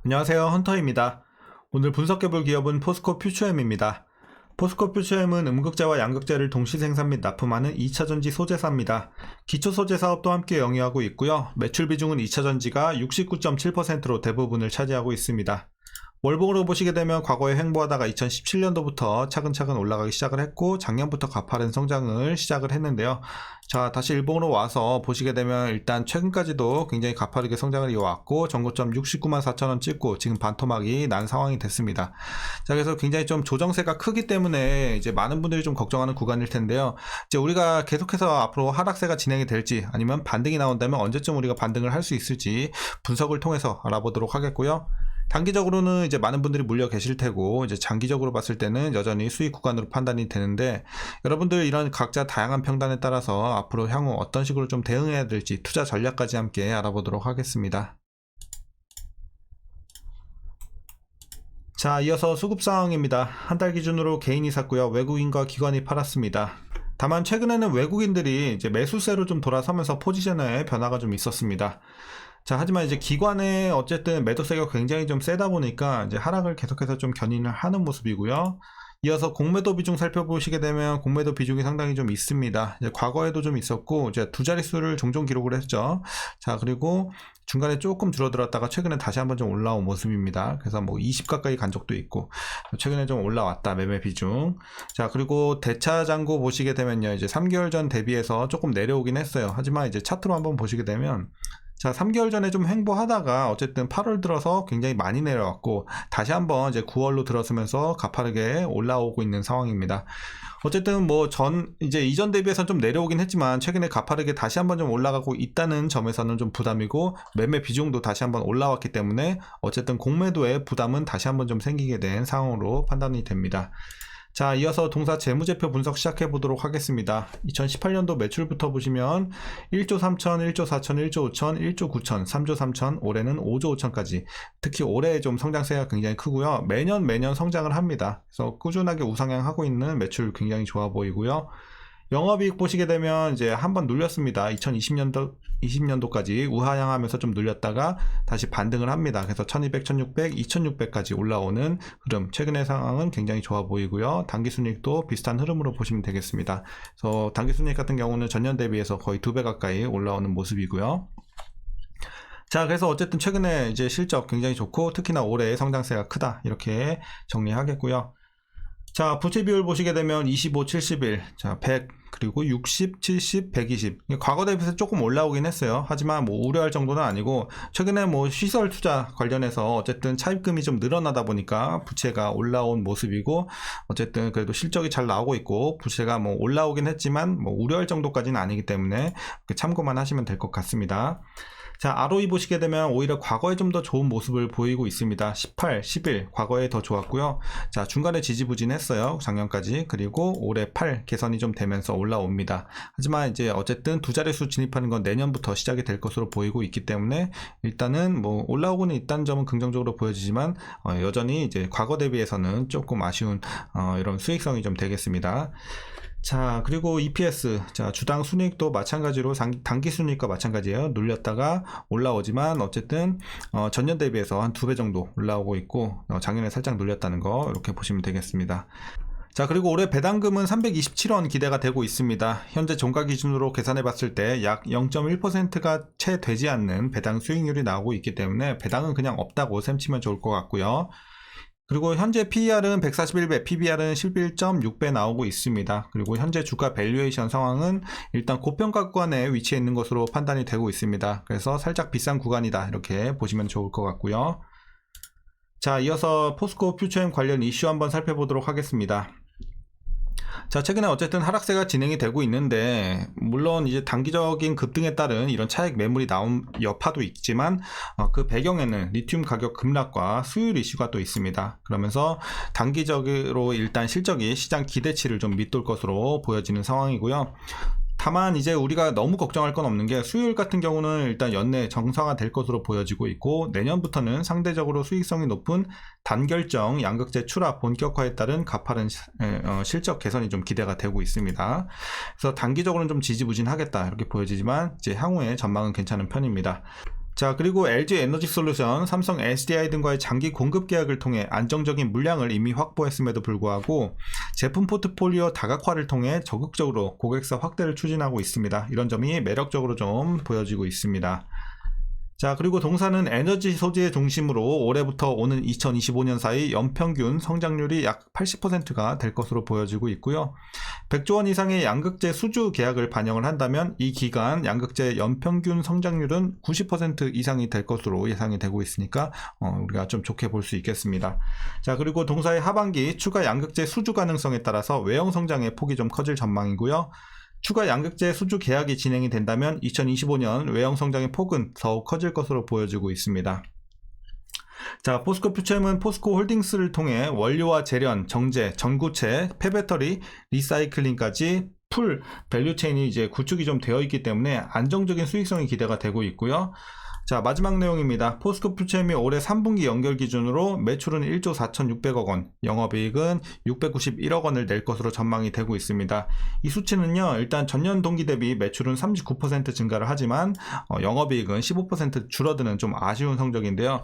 안녕하세요, 헌터입니다. 오늘 분석해볼 기업은 포스코 퓨처엠입니다. 포스코 퓨처엠은 음극재와 양극재를 동시 생산 및 납품하는 2차전지 소재사입니다. 기초소재 사업도 함께 영위하고 있고요. 매출 비중은 2차전지가 69.7%로 대부분을 차지하고 있습니다. 월봉으로 보시게 되면 과거에 횡보하다가 2017년도부터 차근차근 올라가기 시작을 했고 작년부터 가파른 성장을 시작을 했는데요. 자, 다시 일봉으로 와서 보시게 되면 일단 최근까지도 굉장히 가파르게 성장을 이어왔고 전고점 69만 4천원 찍고 지금 반토막이 난 상황이 됐습니다. 자, 그래서 굉장히 좀 조정세가 크기 때문에 이제 많은 분들이 좀 걱정하는 구간일 텐데요. 이제 우리가 계속해서 앞으로 하락세가 진행이 될지 아니면 반등이 나온다면 언제쯤 우리가 반등을 할 수 있을지 분석을 통해서 알아보도록 하겠고요. 단기적으로는 이제 많은 분들이 물려 계실 테고 이제 장기적으로 봤을 때는 여전히 수익 구간으로 판단이 되는데 여러분들 이런 각자 다양한 평단에 따라서 앞으로 향후 어떤 식으로 좀 대응해야 될지 투자 전략까지 함께 알아보도록 하겠습니다. 자, 이어서 수급 상황입니다. 한 달 기준으로 개인이 샀고요. 외국인과 기관이 팔았습니다. 다만 최근에는 외국인들이 이제 매수세로 좀 돌아서면서 포지션에 변화가 좀 있었습니다. 자, 하지만 이제 기관의 어쨌든 매도세가 굉장히 좀 세다 보니까 이제 하락을 계속해서 좀 견인을 하는 모습이고요. 이어서 공매도 비중 살펴보시게 되면 공매도 비중이 상당히 좀 있습니다. 이제 과거에도 좀 있었고 이제 두 자릿수를 종종 기록을 했죠. 자, 그리고 중간에 조금 줄어들었다가 최근에 다시 한번 좀 올라온 모습입니다. 그래서 뭐 20 가까이 간 적도 있고 최근에 좀 올라왔다 매매 비중. 자, 그리고 대차 잔고 보시게 되면요, 이제 3개월 전 대비해서 조금 내려오긴 했어요. 하지만 이제 차트로 한번 보시게 되면 자, 3개월 전에 좀 횡보하다가 어쨌든 8월 들어서 굉장히 많이 내려왔고 다시 한번 이제 9월로 들어서면서 가파르게 올라오고 있는 상황입니다. 어쨌든 뭐 이제 이전 대비해서 좀 내려오긴 했지만 최근에 가파르게 다시 한번 좀 올라가고 있다는 점에서는 좀 부담이고 매매 비중도 다시 한번 올라왔기 때문에 어쨌든 공매도의 부담은 다시 한번 좀 생기게 된 상황으로 판단이 됩니다. 자, 이어서 동사 재무제표 분석 시작해 보도록 하겠습니다. 2018년도 매출부터 보시면 1조 3천, 1조 4천, 1조 5천, 1조 9천, 3조 3천, 올해는 5조 5천까지. 특히 올해 좀 성장세가 굉장히 크고요. 매년 성장을 합니다. 그래서 꾸준하게 우상향하고 있는 매출 굉장히 좋아 보이고요. 영업이익 보시게 되면 이제 한번 눌렸습니다. 2020년도까지 우하향하면서 좀 눌렸다가 다시 반등을 합니다. 그래서 1200, 1600, 2600까지 올라오는 흐름. 최근의 상황은 굉장히 좋아 보이고요. 당기순이익도 비슷한 흐름으로 보시면 되겠습니다. 그래서 당기순이익 같은 경우는 전년 대비해서 거의 2배 가까이 올라오는 모습이고요. 자, 그래서 어쨌든 최근에 이제 실적 굉장히 좋고 특히나 올해 성장세가 크다 이렇게 정리하겠고요. 자, 부채 비율 보시게 되면 25, 71, 자, 100, 그리고 60, 70, 120. 과거 대비해서 조금 올라오긴 했어요. 하지만 뭐 우려할 정도는 아니고, 최근에 뭐 시설 투자 관련해서 어쨌든 차입금이 좀 늘어나다 보니까 부채가 올라온 모습이고, 어쨌든 그래도 실적이 잘 나오고 있고, 부채가 뭐 올라오긴 했지만, 뭐 우려할 정도까지는 아니기 때문에 참고만 하시면 될 것 같습니다. 자, ROE 보시게 되면 오히려 과거에 좀 더 좋은 모습을 보이고 있습니다. 18, 11 과거에 더 좋았고요. 자, 중간에 지지부진했어요. 작년까지. 그리고 올해 8 개선이 좀 되면서 올라옵니다. 하지만 이제 어쨌든 두 자릿수 진입하는 건 내년부터 시작이 될 것으로 보이고 있기 때문에 일단은 뭐 올라오고는 있다는 점은 긍정적으로 보여지지만 여전히 이제 과거 대비해서는 조금 아쉬운 이런 수익성이 좀 되겠습니다. 자, 그리고 EPS, 자, 주당 순이익도 마찬가지로 단기 순이익과 마찬가지예요. 눌렸다가 올라오지만 어쨌든 전년 대비해서 한 2배 정도 올라오고 있고 작년에 살짝 눌렸다는 거 이렇게 보시면 되겠습니다. 자, 그리고 올해 배당금은 327원 기대가 되고 있습니다. 현재 종가 기준으로 계산해 봤을 때 약 0.1%가 채 되지 않는 배당 수익률이 나오고 있기 때문에 배당은 그냥 없다고 셈치면 좋을 것 같고요. 그리고 현재 PER은 141배, PBR은 11.6배 나오고 있습니다. 그리고 현재 주가 밸류에이션 상황은 일단 고평가 구간에 위치해 있는 것으로 판단이 되고 있습니다. 그래서 살짝 비싼 구간이다 이렇게 보시면 좋을 것 같고요. 자, 이어서 포스코 퓨처엠 관련 이슈 한번 살펴보도록 하겠습니다. 자, 최근에 어쨌든 하락세가 진행이 되고 있는데 물론 이제 단기적인 급등에 따른 이런 차익 매물이 나온 여파도 있지만 그 배경에는 리튬 가격 급락과 수율 이슈가 또 있습니다. 그러면서 단기적으로 일단 실적이 시장 기대치를 좀 밑돌 것으로 보여지는 상황이고요. 다만 이제 우리가 너무 걱정할 건 없는 게 수율 같은 경우는 일단 연내 정상화 될 것으로 보여지고 있고 내년부터는 상대적으로 수익성이 높은 단결정 양극재 출하 본격화에 따른 가파른 실적 개선이 좀 기대가 되고 있습니다. 그래서 단기적으로는 좀 지지부진하겠다 이렇게 보여지지만 이제 향후의 전망은 괜찮은 편입니다. 자, 그리고 LG 에너지 솔루션, 삼성 SDI 등과의 장기 공급 계약을 통해 안정적인 물량을 이미 확보했음에도 불구하고 제품 포트폴리오 다각화를 통해 적극적으로 고객사 확대를 추진하고 있습니다. 이런 점이 매력적으로 좀 보여지고 있습니다. 자, 그리고 동사는 에너지 소재 중심으로 올해부터 오는 2025년 사이 연평균 성장률이 약 80%가 될 것으로 보여지고 있고요. 100조 원 이상의 양극재 수주 계약을 반영을 한다면 이 기간 양극재 연평균 성장률은 90% 이상이 될 것으로 예상이 되고 있으니까 우리가 좀 좋게 볼 수 있겠습니다. 자, 그리고 동사의 하반기 추가 양극재 수주 가능성에 따라서 외형 성장의 폭이 좀 커질 전망이고요. 추가 양극재 수주 계약이 진행이 된다면 2025년 외형 성장의 폭은 더욱 커질 것으로 보여지고 있습니다. 자, 포스코 퓨처엠은 포스코 홀딩스를 통해 원료와 재련, 정제, 전구체, 폐배터리, 리사이클링까지 풀 밸류체인이 이제 구축이 좀 되어 있기 때문에 안정적인 수익성이 기대가 되고 있고요. 자, 마지막 내용입니다. 포스코 퓨처엠이 올해 3분기 연결 기준으로 매출은 1조 4,600억 원, 영업이익은 691억 원을 낼 것으로 전망이 되고 있습니다. 이 수치는요, 일단 전년 동기 대비 매출은 39% 증가를 하지만 영업이익은 15% 줄어드는 좀 아쉬운 성적인데요.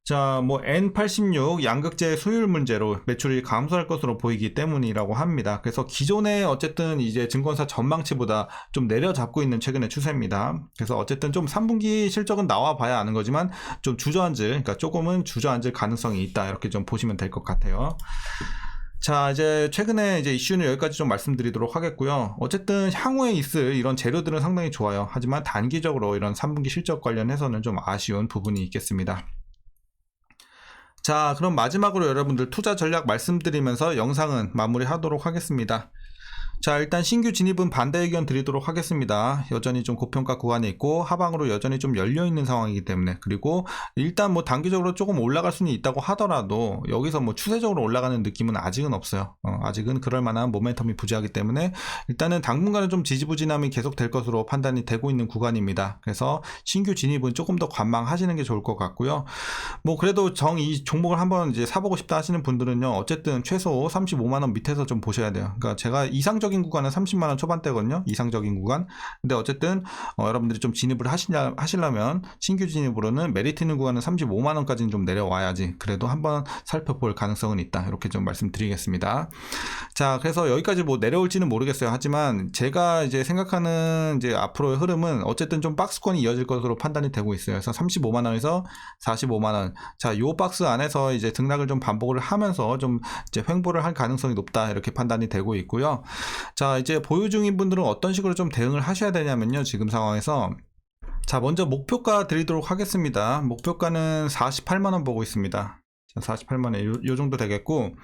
자, 뭐 N86 양극재 수율 문제로 매출이 감소할 것으로 보이기 때문이라고 합니다. 그래서 기존에 어쨌든 이제 증권사 전망치보다 좀 내려잡고 있는 최근의 추세입니다. 그래서 어쨌든 좀 3분기 실적은 나와 봐야 아는 거지만 좀 주저앉을, 그러니까 조금은 주저앉을 가능성이 있다, 이렇게 좀 보시면 될 것 같아요. 자, 이제 최근에 이제 이슈는 여기까지 좀 말씀드리도록 하겠고요. 어쨌든 향후에 있을 이런 재료들은 상당히 좋아요. 하지만 단기적으로 이런 3분기 실적 관련해서는 좀 아쉬운 부분이 있겠습니다. 자, 그럼 마지막으로 여러분들 투자 전략 말씀드리면서 영상은 마무리하도록 하겠습니다. 자, 일단 신규 진입은 반대 의견 드리도록 하겠습니다. 여전히 좀 고평가 구간에 있고 하방으로 여전히 좀 열려있는 상황이기 때문에, 그리고 일단 뭐 단기적으로 조금 올라갈 수는 있다고 하더라도 여기서 뭐 추세적으로 올라가는 느낌은 아직은 없어요. 아직은 그럴 만한 모멘텀이 부재하기 때문에 일단은 당분간은 좀 지지부진함이 계속 될 것으로 판단이 되고 있는 구간입니다. 그래서 신규 진입은 조금 더 관망하시는 게 좋을 것 같고요. 뭐 그래도 이 종목을 한번 이제 사보고 싶다 하시는 분들은요, 어쨌든 최소 35만원 밑에서 좀 보셔야 돼요. 그러니까 제가 이상적인 구간은 30만원 초반대거든요. 이상적인 구간. 근데 어쨌든 여러분들이 좀 진입을 하시려면 신규 진입으로는 메리트 있는 구간은 35만원까지는 좀 내려와야지 그래도 한번 살펴볼 가능성은 있다, 이렇게 좀 말씀드리겠습니다. 자, 그래서 여기까지 뭐 내려올지는 모르겠어요. 하지만 제가 이제 생각하는 이제 앞으로의 흐름은 어쨌든 좀 박스권이 이어질 것으로 판단이 되고 있어요. 그래서 35만원에서 45만원, 자, 요 박스 안에서 이제 등락을 좀 반복을 하면서 좀 이제 횡보를 할 가능성이 높다, 이렇게 판단이 되고 있고요. 자, 이제 보유 중인 분들은 어떤 식으로 좀 대응을 하셔야 되냐면요, 지금 상황에서. 자, 먼저 목표가 드리도록 하겠습니다. 목표가는 48만원 보고 있습니다. 48만원 요 정도 되겠고,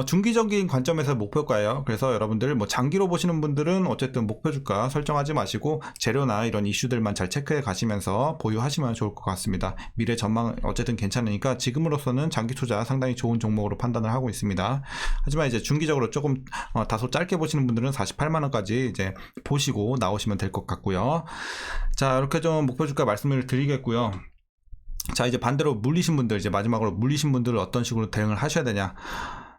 중기적인 관점에서 목표가예요. 그래서 여러분들 뭐 장기로 보시는 분들은 어쨌든 목표 주가 설정하지 마시고 재료나 이런 이슈들만 잘 체크해 가시면서 보유하시면 좋을 것 같습니다. 미래 전망 어쨌든 괜찮으니까 지금으로서는 장기 투자 상당히 좋은 종목으로 판단을 하고 있습니다. 하지만 이제 중기적으로 조금 다소 짧게 보시는 분들은 48만원까지 이제 보시고 나오시면 될 것 같고요. 자, 이렇게 좀 목표 주가 말씀을 드리겠고요. 자, 이제 반대로 물리신 분들, 이제 마지막으로 물리신 분들은 어떤 식으로 대응을 하셔야 되냐.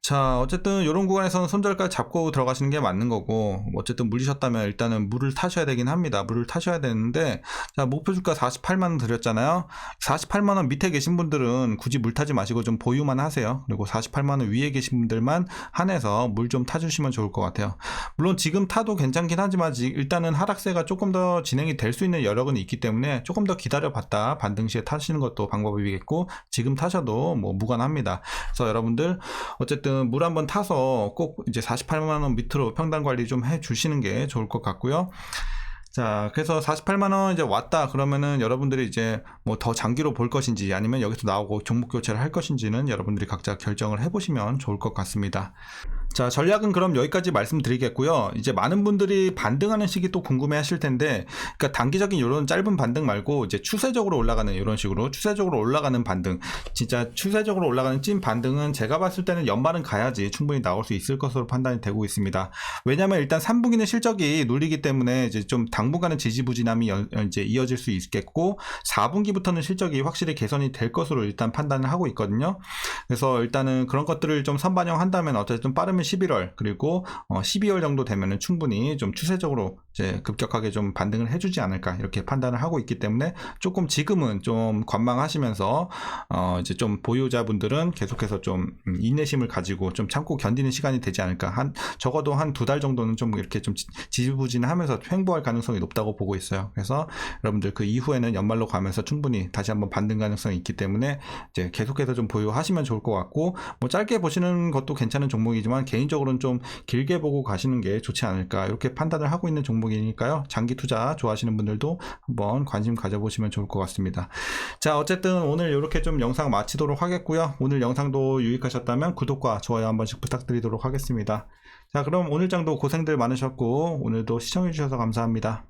자, 어쨌든 이런 구간에서는 손절가 잡고 들어가시는 게 맞는 거고, 어쨌든 물리셨다면 일단은 물을 타셔야 되긴 합니다. 물을 타셔야 되는데, 자, 목표 주가 48만원 드렸잖아요. 48만원 밑에 계신 분들은 굳이 물 타지 마시고 좀 보유만 하세요. 그리고 48만원 위에 계신 분들만 한해서 물 좀 타주시면 좋을 것 같아요. 물론 지금 타도 괜찮긴 하지만 일단은 하락세가 조금 더 진행이 될 수 있는 여력은 있기 때문에 조금 더 기다려봤다 반등 시에 타시는 것도 방법이겠고, 지금 타셔도 뭐 무관합니다. 그래서 여러분들 어쨌든 물 한번 타서 꼭 이제 48만원 밑으로 평단 관리 좀 해 주시는 게 좋을 것 같고요. 자, 그래서 48만원 이제 왔다 그러면은 여러분들이 이제 뭐 더 장기로 볼 것인지 아니면 여기서 나오고 종목 교체를 할 것인지는 여러분들이 각자 결정을 해보시면 좋을 것 같습니다. 자, 전략은 그럼 여기까지 말씀드리겠고요. 이제 많은 분들이 반등하는 시기 또 궁금해 하실 텐데, 그러니까 단기적인 이런 짧은 반등 말고 이제 추세적으로 올라가는 이런 식으로 추세적으로 올라가는 반등, 진짜 추세적으로 올라가는 찐 반등은 제가 봤을 때는 연말은 가야지 충분히 나올 수 있을 것으로 판단이 되고 있습니다. 왜냐면 일단 3분기는 실적이 눌리기 때문에 이제 좀 당분간은 지지부진함이 이제 이어질 수 있겠고, 4분기부터는 실적이 확실히 개선이 될 것으로 일단 판단을 하고 있거든요. 그래서 일단은 그런 것들을 좀 선반영한다면 어쨌든 빠르면 11월 그리고 12월 정도 되면은 충분히 좀 추세적으로 이제 급격하게 좀 반등을 해주지 않을까 이렇게 판단을 하고 있기 때문에 조금 지금은 좀 관망하시면서 이제 좀 보유자분들은 계속해서 좀 인내심을 가지고 좀 참고 견디는 시간이 되지 않을까. 적어도 한 2달 정도는 좀 이렇게 좀 지지부진하면서 횡보할 가능성이 높다고 보고 있어요. 그래서 여러분들 그 이후에는 연말로 가면서 충분히 다시 한번 반등 가능성이 있기 때문에 이제 계속해서 좀 보유하시면 좋을 것 같고, 뭐 짧게 보시는 것도 괜찮은 종목이지만 개인적으로는 좀 길게 보고 가시는 게 좋지 않을까 이렇게 판단을 하고 있는 종목이니까요. 장기 투자 좋아하시는 분들도 한번 관심 가져보시면 좋을 것 같습니다. 자, 어쨌든 오늘 이렇게 좀 영상 마치도록 하겠고요. 오늘 영상도 유익하셨다면 구독과 좋아요 한 번씩 부탁드리도록 하겠습니다. 자, 그럼 오늘 장도 고생들 많으셨고 오늘도 시청해주셔서 감사합니다.